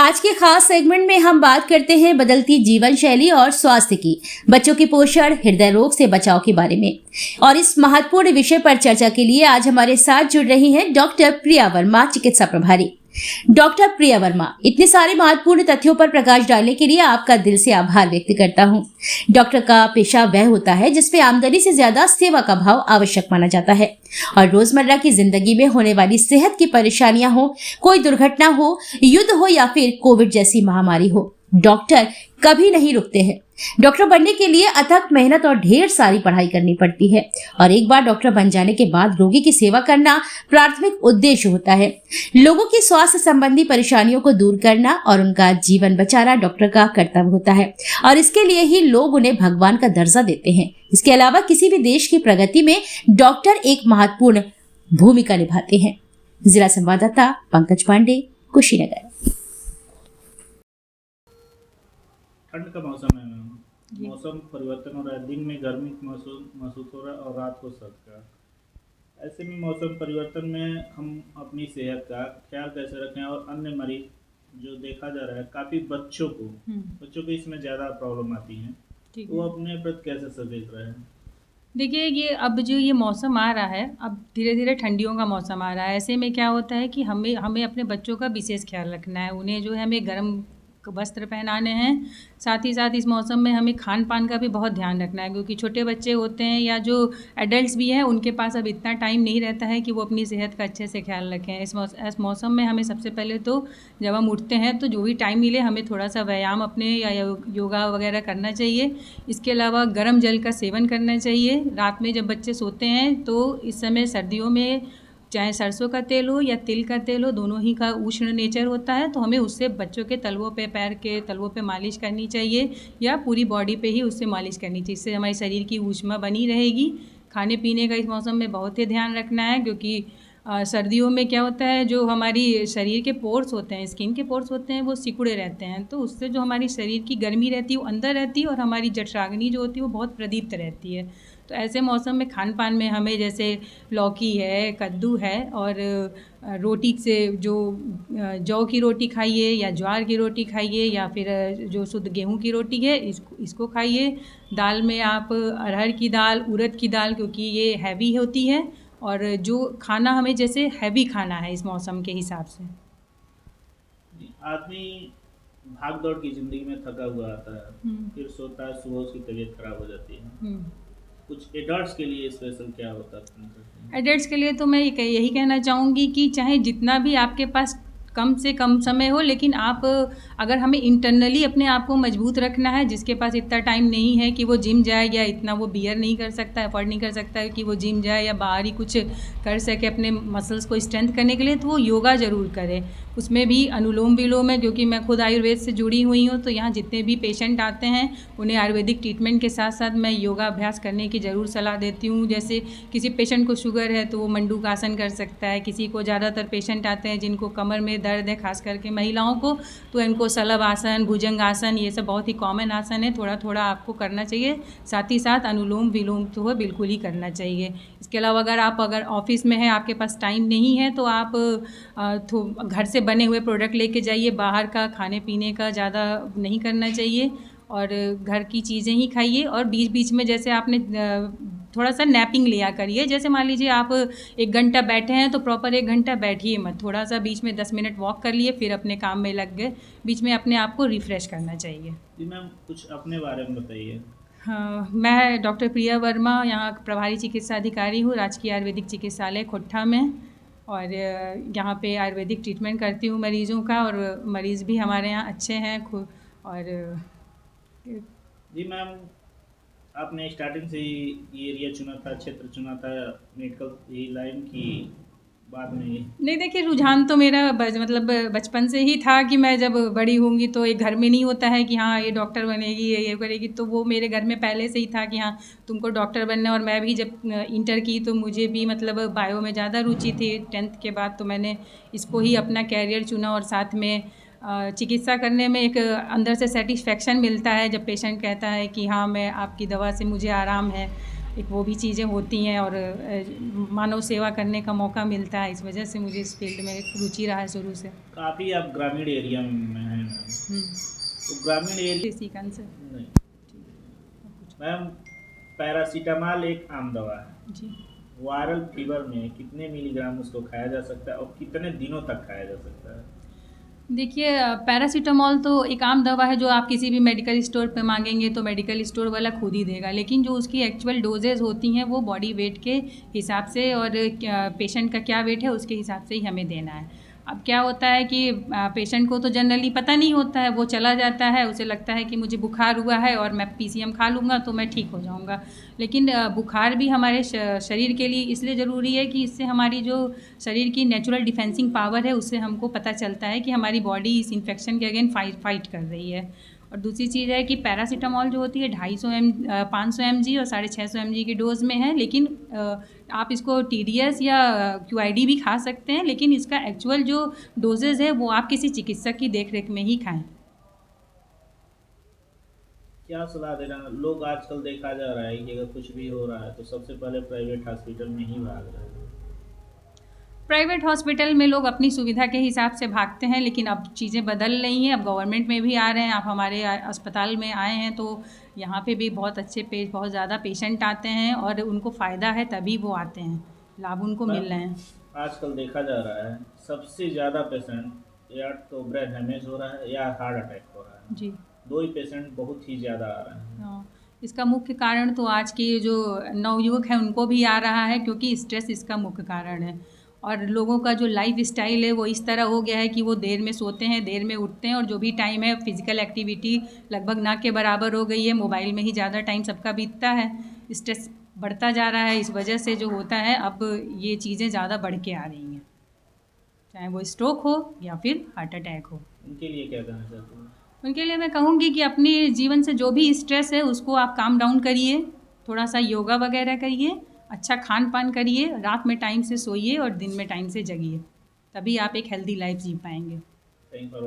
आज के खास सेगमेंट में हम बात करते हैं बदलती जीवन शैली और स्वास्थ्य की, बच्चों की पोषण, हृदय रोग से बचाव के बारे में। और इस महत्वपूर्ण विषय पर चर्चा के लिए आज हमारे साथ जुड़ रही हैं डॉक्टर प्रिया वर्मा, चिकित्सा प्रभारी। डॉक्टर प्रिया वर्मा, इतने सारे महत्वपूर्ण तथ्यों पर प्रकाश डालने के लिए आपका दिल से आभार व्यक्त करता हूं। डॉक्टर का पेशा वह होता है जिसमें आमदनी से ज्यादा सेवा का भाव आवश्यक माना जाता है और रोजमर्रा की जिंदगी में होने वाली सेहत की परेशानियां हो, कोई दुर्घटना हो, युद्ध हो या फिर कोविड जैसी महामारी हो, डॉक्टर कभी नहीं रुकते हैं। डॉक्टर बनने के लिए अथक मेहनत और ढेर सारी पढ़ाई करनी पड़ती है और एक बार डॉक्टर बन जाने के बाद रोगी की सेवा करना प्राथमिक उद्देश्य होता है। लोगों की स्वास्थ्य संबंधी परेशानियों को दूर करना और उनका जीवन बचाना डॉक्टर का कर्तव्य होता है और इसके लिए ही लोग उन्हें भगवान का दर्जा देते हैं। इसके अलावा किसी भी देश की प्रगति में डॉक्टर एक महत्वपूर्ण भूमिका निभाते हैं। जिला संवाददाता पंकज पांडे, कुशीनगर। ठंड का मौसम है मैम, मौसम परिवर्तन हो रहा है। दिन में गर्मी महसूस हो रहा है और रात को सर्द का। ऐसे में मौसम परिवर्तन में हम अपनी सेहत का ख्याल कैसे रखें और अन्य मरीज जो देखा जा रहा है काफ़ी बच्चों को इसमें ज़्यादा प्रॉब्लम आती है, तो वो अपने प्रति कैसे सचेत रहे? देखिए, ये अब जो ये मौसम आ रहा है, अब धीरे धीरे ठंडियों का मौसम आ रहा है। ऐसे में क्या होता है कि हमें अपने बच्चों का विशेष ख्याल रखना है। उन्हें जो है हमें गर्म वस्त्र पहनाने हैं। साथ ही साथ इस मौसम में हमें खान पान का भी बहुत ध्यान रखना है, क्योंकि छोटे बच्चे होते हैं या जो एडल्ट्स भी हैं, उनके पास अब इतना टाइम नहीं रहता है कि वो अपनी सेहत का अच्छे से ख्याल रखें। इस मौसम में हमें सबसे पहले तो जब हम उठते हैं तो जो भी टाइम मिले हमें थोड़ा सा व्यायाम अपने या योगा वगैरह करना चाहिए। इसके अलावा गर्म जल का सेवन करना चाहिए। रात में जब बच्चे सोते हैं तो इस समय सर्दियों में चाहे सरसों का तेल हो या तिल का तेल हो, दोनों ही का उष्ण नेचर होता है, तो हमें उससे बच्चों के तलवों पे, पैर के तलवों पे मालिश करनी चाहिए या पूरी बॉडी पे ही उससे मालिश करनी चाहिए। इससे हमारे शरीर की ऊष्मा बनी रहेगी। खाने पीने का इस मौसम में बहुत ही ध्यान रखना है, क्योंकि सर्दियों में क्या होता है, जो हमारी शरीर के पोर्स होते हैं, स्किन के पोर्स होते हैं, वो सिकुड़े रहते हैं, तो उससे जो हमारी शरीर की गर्मी रहती है वो अंदर रहती है और हमारी जठराग्नि जो होती है वो बहुत प्रदीप्त रहती है। तो ऐसे मौसम में खान पान में हमें जैसे लौकी है, कद्दू है और रोटी से जो जौ की रोटी खाइए या ज्वार की रोटी खाइए या फिर जो शुद्ध गेहूं की रोटी है इसको खाइए। दाल में आप अरहर की दाल, उड़द की दाल, क्योंकि ये हैवी होती है और जो खाना हमें जैसे हैवी खाना है इस मौसम के हिसाब से। आदमी भाग दौड़ की ज़िंदगी में थका हुआ आता है, फिर सोता है, सुबह उसकी तबीयत खराब हो जाती है। कुछ एडल्ट्स के लिए स्पेशल क्या होता है? एडल्ट्स के लिए तो मैं यही कहना चाहूँगी कि चाहे जितना भी आपके पास कम से कम समय हो, लेकिन आप अगर हमें इंटरनली अपने आप को मजबूत रखना है, जिसके पास इतना टाइम नहीं है कि वो जिम जाए या इतना वो बियर नहीं कर सकता, अफोर्ड नहीं कर सकता है कि वो जिम जाए या बाहर ही कुछ कर सके अपने मसल्स को स्ट्रेंथ करने के लिए, तो वो योगा ज़रूर करे। उसमें भी अनुलोम विलोम है, क्योंकि मैं खुद आयुर्वेद से जुड़ी हुई हूँ, तो यहाँ जितने भी पेशेंट आते हैं उन्हें आयुर्वेदिक ट्रीटमेंट के साथ साथ मैं योगा अभ्यास करने की ज़रूर सलाह देती हूँ। जैसे किसी पेशेंट को शुगर है तो वो मंडूक आसन कर सकता है। किसी को ज़्यादातर पेशेंट आते हैं जिनको कमर में दर्द है, खास करके महिलाओं को, तो इनको सलभ आसन, भुजंग आसन, ये सब बहुत ही कॉमन आसन है, थोड़ा थोड़ा आपको करना चाहिए। साथ ही साथ अनुलोम विलोम तो वो बिल्कुल ही करना चाहिए। इसके अलावा अगर ऑफिस में है, आपके पास टाइम नहीं है, तो आप घर से बने हुए प्रोडक्ट लेके जाइए। बाहर का खाने पीने का ज़्यादा नहीं करना चाहिए और घर की चीज़ें ही खाइए। और बीच बीच में जैसे आपने थोड़ा सा नैपिंग लिया करिए। जैसे मान लीजिए आप 1 घंटा बैठे हैं तो प्रॉपर 1 घंटा बैठिए मत, थोड़ा सा बीच में 10 मिनट वॉक कर लिए, फिर अपने काम में लग गए। बीच में अपने आप को रिफ़्रेश करना चाहिए। जी मैम, कुछ अपने बारे में बताइए। हाँ, मैं डॉक्टर प्रिया वर्मा, यहाँ प्रभारी चिकित्सा अधिकारी हूँ, राजकीय आयुर्वेदिक चिकित्सालय खोट्ठा में, और यहाँ पे आयुर्वेदिक ट्रीटमेंट करती हूँ मरीज़ों का, और मरीज़ भी हमारे यहाँ अच्छे हैं। और जी मैम, आपने स्टार्टिंग से ही ये एरिया चुना था, क्षेत्र चुना था मेडिकल लाइन की बाद में? नहीं, देखिए, रुझान तो मेरा बचपन से ही था कि मैं जब बड़ी होंगी तो एक घर में नहीं होता है कि हाँ ये डॉक्टर बनेगी, ये करेगी, तो वो मेरे घर में पहले से ही था कि हाँ तुमको डॉक्टर बनना है। और मैं भी जब इंटर की तो मुझे भी बायो में ज़्यादा रुचि थी 10th के बाद, तो मैंने इसको ही अपना कैरियर चुना। और साथ में चिकित्सा करने में एक अंदर से सेटिस्फेक्शन मिलता है जब पेशेंट कहता है कि हाँ मैं आपकी दवा से मुझे आराम है, एक वो भी चीज़ें होती हैं और मानव सेवा करने का मौका मिलता है। इस वजह से मुझे इस फील्ड में रुचि रहा है शुरू से। काफ़ी आप ग्रामीण एरिया में हैं मैम, तो ग्रामीण एरिया इसी कारण से नहीं मैम, पैरासीटामॉल एक आम दवा है। जी वायरल फीवर में कितने मिलीग्राम उसको खाया जा सकता है और कितने दिनों तक खाया जा सकता है? देखिए, पैरासीटामॉल तो एक आम दवा है जो आप किसी भी मेडिकल स्टोर पे मांगेंगे तो मेडिकल स्टोर वाला खुद ही देगा, लेकिन जो उसकी एक्चुअल डोजेज़ होती हैं वो बॉडी वेट के हिसाब से और पेशेंट का क्या वेट है उसके हिसाब से ही हमें देना है। अब क्या होता है कि पेशेंट को तो जनरली पता नहीं होता है, वो चला जाता है, उसे लगता है कि मुझे बुखार हुआ है और मैं पीसीएम खा लूँगा तो मैं ठीक हो जाऊँगा। लेकिन बुखार भी हमारे शरीर के लिए इसलिए ज़रूरी है कि इससे हमारी जो शरीर की नेचुरल डिफेंसिंग पावर है उससे हमको पता चलता है कि हमारी बॉडी इस इन्फेक्शन के अगेन फाइट कर रही है। और दूसरी चीज़ है कि पैरासीटामॉल जो होती है 500 mg और 650 mg की डोज़ में है, लेकिन आप इसको TDS या QID भी खा सकते हैं, लेकिन इसका एक्चुअल जो डोजेज़ है वो आप किसी चिकित्सक की देखरेख में ही खाएं। क्या सलाह देना? लोग आजकल देखा जा रहा है कि अगर कुछ भी हो रहा है तो सबसे पहले प्राइवेट हॉस्पिटल में ही भाग रहे हैं। प्राइवेट हॉस्पिटल में लोग अपनी सुविधा के हिसाब से भागते हैं, लेकिन अब चीज़ें बदल रही हैं, अब गवर्नमेंट में भी आ रहे हैं। आप हमारे अस्पताल में आए हैं तो यहाँ पे भी बहुत बहुत ज़्यादा पेशेंट आते हैं और उनको फ़ायदा है तभी वो आते हैं, लाभ उनको मिल रहे हैं। आजकल देखा जा रहा है सबसे ज़्यादा पेशेंट या तो ब्रेन हेमेज हो रहा है या हार्ट अटैक हो रहा है। जी दो ही पेशेंट बहुत ही ज़्यादा आ रहे हैं। हाँ, इसका मुख्य कारण तो आज के जो नवयुवक हैं उनको भी आ रहा है, क्योंकि स्ट्रेस इसका मुख्य कारण है। और लोगों का जो लाइफ स्टाइल है वो इस तरह हो गया है कि वो देर में सोते हैं, देर में उठते हैं, और जो भी टाइम है फिज़िकल एक्टिविटी लगभग ना के बराबर हो गई है। मोबाइल में ही ज़्यादा टाइम सबका बीतता है, स्ट्रेस बढ़ता जा रहा है। इस वजह से जो होता है अब ये चीज़ें ज़्यादा बढ़ के आ रही हैं, चाहे वो स्ट्रोक हो या फिर हार्ट अटैक हो। उनके लिए क्या कहना चाहते हैं? उनके लिए मैं कहूँगी कि अपने जीवन से जो भी स्ट्रेस है उसको आप काम डाउन करिए, थोड़ा सा योगा वगैरह करिए, अच्छा खान पान करिए, रात में टाइम से सोइए और दिन में टाइम से जगिए, तभी आप एक हेल्दी लाइफ जी पाएंगे। Thank you.